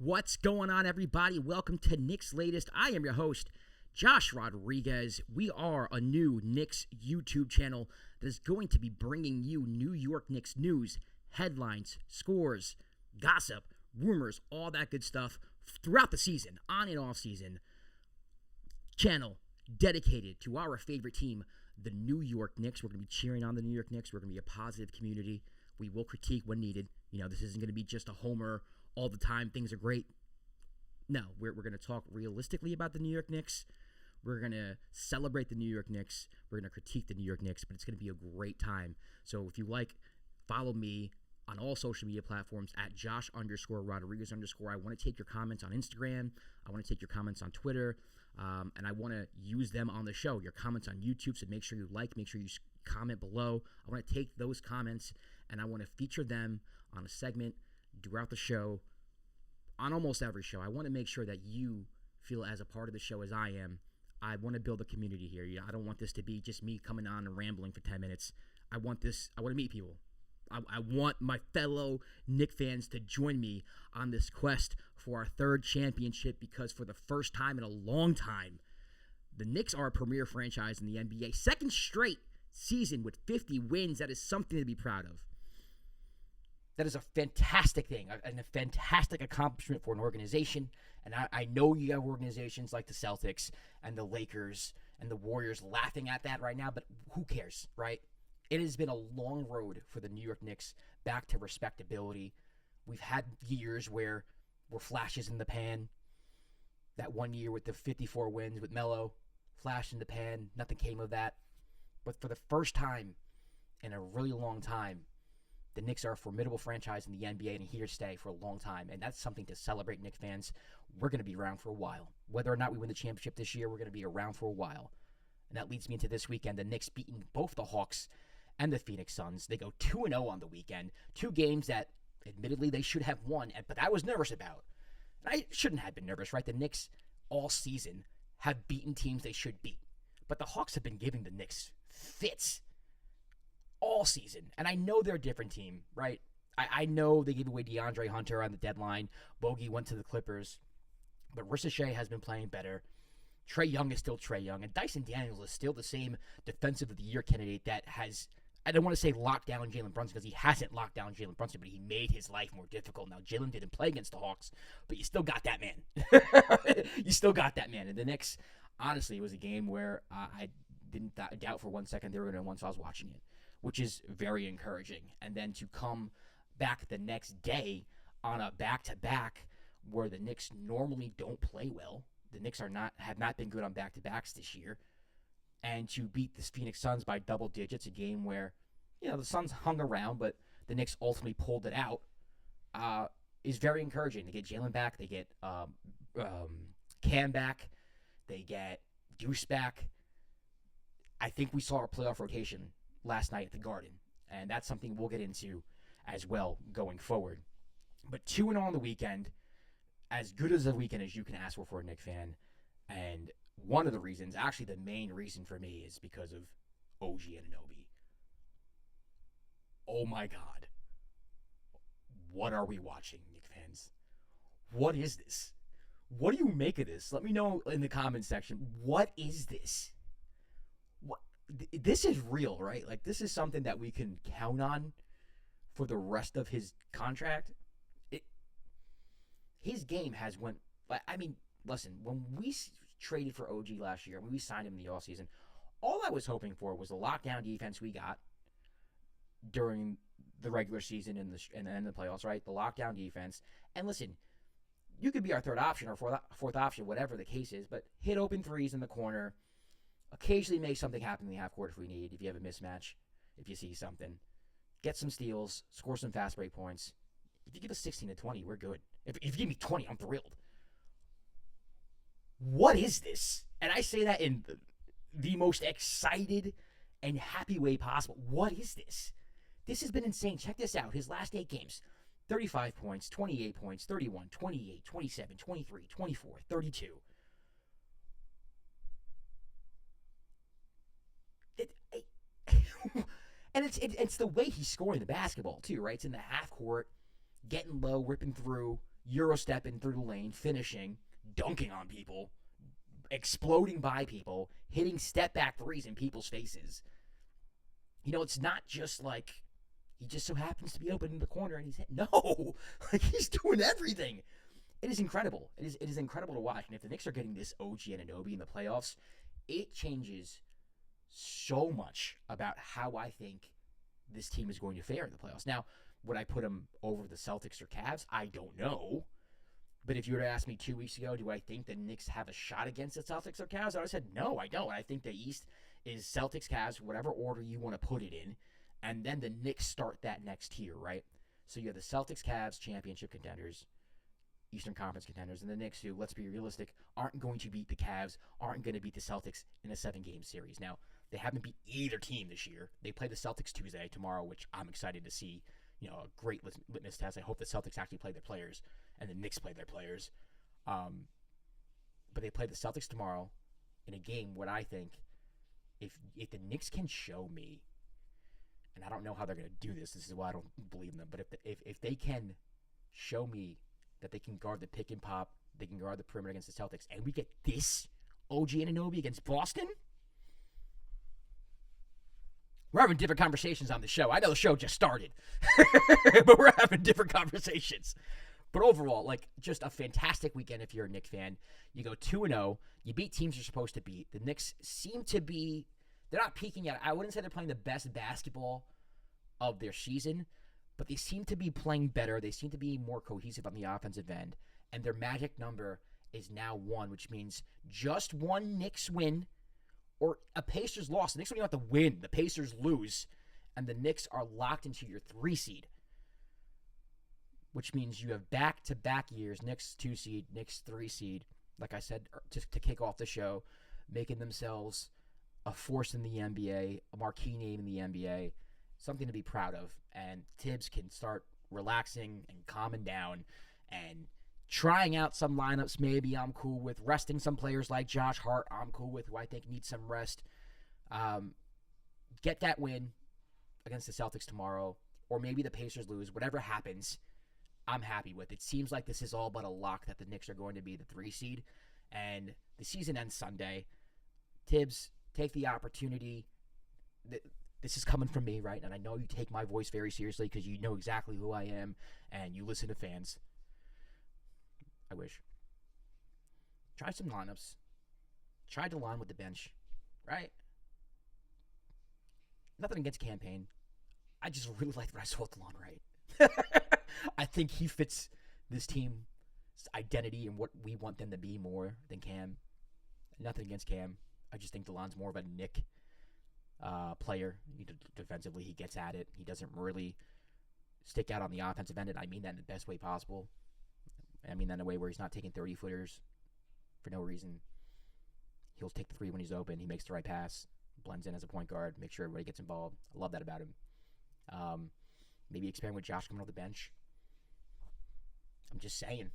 What's going on, everybody? Welcome to Knicks Latest. I am your host, Josh Rodriguez. We are a new Knicks YouTube channel that is going to be bringing you New York Knicks news, headlines, scores, gossip, rumors, all that good stuff throughout the season, on and off season. Channel dedicated to our favorite team, the New York Knicks. We're going to be cheering on the New York Knicks. We're going to be a positive community. We will critique when needed. This isn't going to be just a homer all the time. Things are great. No, we're going to talk realistically about the New York Knicks. We're going to celebrate the New York Knicks. We're going to critique the New York Knicks, but it's going to be a great time. So if you like, follow me on all social media platforms at Josh_Rodriguez_. I want to take your comments on Instagram. I want to take your comments on Twitter. And I want to use them on the show. Your comments on YouTube, so make sure you like, make sure you comment below. I want to take those comments and I want to feature them on a segment throughout the show, on almost every show. I want to make sure that you feel as a part of the show as I am. I want to build a community here. I don't want this to be just me coming on and rambling for 10 minutes. I want to meet people. I want my fellow Knicks fans to join me on this quest for our third championship, because for the first time in a long time, the Knicks are a premier franchise in the NBA. Second straight season with 50 wins. That is something to be proud of. That is a fantastic thing and a fantastic accomplishment for an organization. And I know you have organizations like the Celtics and the Lakers and the Warriors laughing at that right now, but who cares, right? It has been a long road for the New York Knicks back to respectability. We've had years where we're flashes in the pan. That one year with the 54 wins with Melo, flash in the pan, nothing came of that. But for the first time in a really long time, the Knicks are a formidable franchise in the NBA and here to stay for a long time. And that's something to celebrate, Knicks fans. We're going to be around for a while. Whether or not we win the championship this year, we're going to be around for a while. And that leads me into this weekend. The Knicks beating both the Hawks and the Phoenix Suns. They go 2-0 on the weekend. Two games that, admittedly, they should have won, but I was nervous about. And I shouldn't have been nervous, right? The Knicks all season have beaten teams they should beat. But the Hawks have been giving the Knicks fits all season. And I know they're a different team, right? I know they gave away DeAndre Hunter on the deadline. Bogey went to the Clippers. But Ricochet has been playing better. Trae Young is still Trae Young. And Dyson Daniels is still the same defensive of the year candidate that has, I don't want to say locked down Jalen Brunson, because he hasn't locked down Jalen Brunson, but he made his life more difficult. Now, Jalen didn't play against the Hawks, but you still got that man. You still got that man. And the Knicks, honestly, it was a game where I didn't doubt for 1 second they were going to win once I was watching it, which is very encouraging. And then to come back the next day on a back-to-back where the Knicks normally don't play well. The Knicks have not been good on back-to-backs this year. And to beat the Phoenix Suns by double digits, a game where, the Suns hung around, but the Knicks ultimately pulled it out, is very encouraging. They get Jalen back. They get Cam back. They get Deuce back. I think we saw our playoff rotation last night at the Garden, and that's something we'll get into as well going forward. But 2-0 on the weekend, as good as a weekend as you can ask for a Knicks fan, and one of the reasons, actually the main reason for me, is because of OG Anunoby. Oh my God. What are we watching, Knicks fans? What is this? What do you make of this? Let me know in the comments section. What is this? This is real, right? Like, this is something that we can count on for the rest of his contract. His game has went. I mean, listen, when we traded for OG last year, when we signed him in the offseason, all I was hoping for was the lockdown defense we got during the regular season and then the playoffs, right? The lockdown defense. And listen, you could be our third option or fourth option, whatever the case is, but hit open threes in the corner. Occasionally make something happen in the half court if we need, if you have a mismatch, if you see something. Get some steals, score some fast break points. If you give us 16 to 20, we're good. If you give me 20, I'm thrilled. What is this? And I say that in the most excited and happy way possible. What is this? This has been insane. Check this out. His last 8 games, 35 points, 28 points, 31, 28, 27, 23, 24, 32. And it's the way he's scoring the basketball, too, right? It's in the half court, getting low, ripping through. Euro stepping through the lane, finishing, dunking on people, exploding by people, hitting step back threes in people's faces. It's not just like he just so happens to be open in the corner and he's hit. No, like he's doing everything. It is incredible. It is incredible to watch. And if the Knicks are getting this OG Anunoby in the playoffs, it changes so much about how I think this team is going to fare in the playoffs. Now, would I put them over the Celtics or Cavs? I don't know. But if you were to ask me 2 weeks ago, do I think the Knicks have a shot against the Celtics or Cavs? I would have said, no, I don't. I think the East is Celtics, Cavs, whatever order you want to put it in. And then the Knicks start that next tier, right? So you have the Celtics, Cavs, championship contenders, Eastern Conference contenders, and the Knicks, who, let's be realistic, aren't going to beat the Cavs, aren't going to beat the Celtics in a 7-game series. Now, they haven't beat either team this year. They play the Celtics Tuesday, tomorrow, which I'm excited to see. A great litmus test. I hope the Celtics actually play their players and the Knicks play their players. But they play the Celtics tomorrow in a game what I think, if the Knicks can show me, and I don't know how they're going to do this. This is why I don't believe in them. But if they can show me that they can guard the pick and pop, they can guard the perimeter against the Celtics, and we get this OG Anunoby against Boston, we're having different conversations on the show. I know the show just started, but we're having different conversations. But overall, just a fantastic weekend if you're a Knicks fan. You go 2-0. You beat teams you're supposed to beat. The Knicks seem to be, they're not peaking yet. I wouldn't say they're playing the best basketball of their season, but they seem to be playing better. They seem to be more cohesive on the offensive end. And their magic number is now 1, which means just one Knicks win or a Pacers loss. The Knicks don't even have to win. The Pacers lose, and the Knicks are locked into your 3 seed, which means you have back-to-back years, Knicks 2 seed, Knicks 3 seed, like I said, to kick off the show, making themselves a force in the NBA, a marquee name in the NBA, something to be proud of. And Tibbs can start relaxing and calming down and trying out some lineups maybe I'm cool with. Resting some players like Josh Hart I'm cool with, who I think needs some rest. Get that win against the Celtics tomorrow, or maybe the Pacers lose. Whatever happens, I'm happy with. It seems like this is all but a lock that the Knicks are going to be the 3 seed, and the season ends Sunday. Tibbs, take the opportunity. This is coming from me, right? And I know you take my voice very seriously because you know exactly who I am, and you listen to fans. I wish. Try some lineups. Try to line with the bench, right? Nothing against Campaign. I just really like what I saw with DeLon Wright. I think he fits this team's identity and what we want them to be more than Cam. Nothing against Cam. I just think DeLon's more of a Nick player. Defensively, he gets at it. He doesn't really stick out on the offensive end, and I mean that in the best way possible. I mean that in a way where he's not taking 30-footers for no reason. He'll take the 3 when he's open. He makes the right pass, blends in as a point guard, makes sure everybody gets involved. I love that about him. Maybe experiment with Josh coming off the bench. I'm just saying.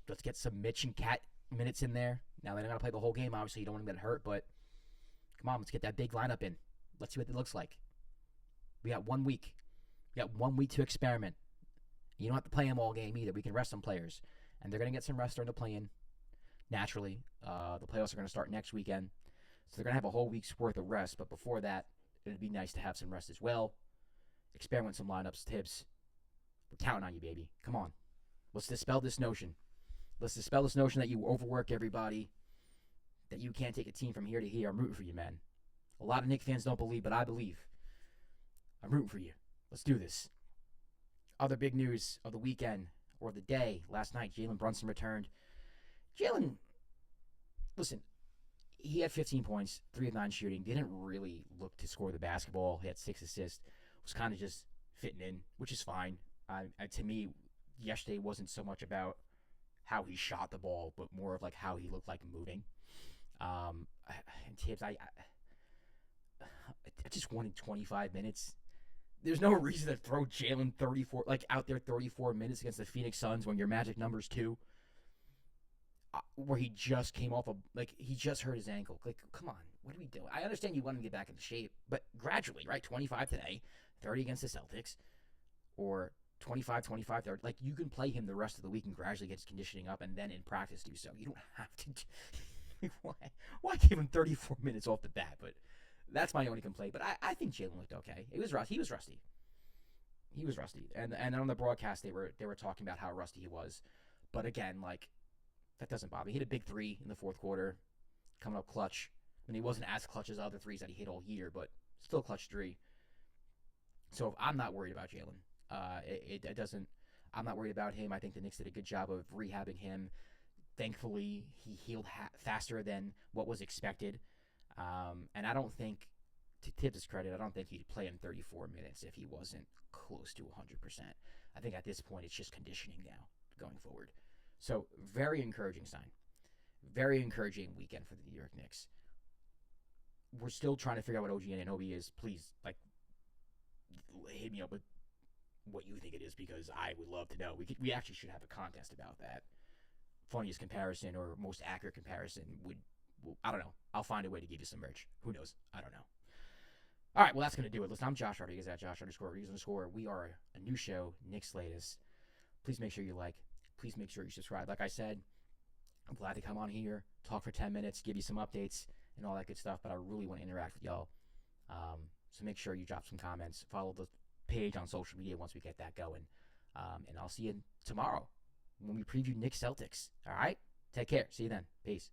Let's get some Mitch and Cat minutes in there. Now, they're not going to play the whole game. Obviously, you don't want them to get hurt, but come on, let's get that big lineup in. Let's see what it looks like. We got 1 week. We got 1 week to experiment. You don't have to play them all game either. We can rest some players. And they're going to get some rest during the play-in, naturally. The playoffs are going to start next weekend. So they're going to have a whole week's worth of rest. But before that, it would be nice to have some rest as well. Experiment some lineups, tips. We're counting on you, baby. Come on. Let's dispel this notion. Let's dispel this notion that you overwork everybody, that you can't take a team from here to here. I'm rooting for you, man. A lot of Knicks fans don't believe, but I believe. I'm rooting for you. Let's do this. Other big news of the weekend, or the day, last night, Jalen Brunson returned. Jalen, listen, he had 15 points, 3 of 9 shooting. Didn't really look to score the basketball. He had 6 assists. Was kind of just fitting in, which is fine. To me, yesterday wasn't so much about how he shot the ball, but more of like how he looked like moving. And Tibbs, I just wanted 25 minutes. There's no reason to throw Jalen 34, out there 34 minutes against the Phoenix Suns when your magic number's 2. Where he just came off he just hurt his ankle. Come on, what are we doing? I understand you want him to get back into shape, but gradually, right? 25 today, 30 against the Celtics, or 25, 25, 30. Like, you can play him the rest of the week and gradually get his conditioning up and then in practice do so. You don't have to. Why give him 34 minutes off the bat? But that's my only complaint. But I think Jalen looked okay. He was rusty. He was rusty. And on the broadcast, they were talking about how rusty he was. But again, like, that doesn't bother me. He hit a big three in the fourth quarter, coming up clutch. I mean, he wasn't as clutch as the other threes that he hit all year, but still clutch three. So I'm not worried about Jalen. It doesn't. I'm not worried about him. I think the Knicks did a good job of rehabbing him. Thankfully, he healed faster than what was expected. And I don't think, to Tibbs' credit, I don't think he'd play him 34 minutes if he wasn't close to 100%. I think at this point it's just conditioning now going forward. So very encouraging sign. Very encouraging weekend for the New York Knicks. We're still trying to figure out what OG Anunoby is. Please, like, hit me up with what you think it is, because I would love to know. We actually should have a contest about that. Funniest comparison or most accurate comparison I don't know. I'll find a way to give you some merch. Who knows? I don't know. All right, well, that's going to do it. Listen, I'm Josh Rodriguez at Josh_Rodriguez_. We are a new show, Knicks Latest. Please make sure you like. Please make sure you subscribe. Like I said, I'm glad to come on here, talk for 10 minutes, give you some updates and all that good stuff, but I really want to interact with y'all. So make sure you drop some comments. Follow the page on social media once we get that going. And I'll see you tomorrow when we preview Knicks Celtics. All right? Take care. See you then. Peace.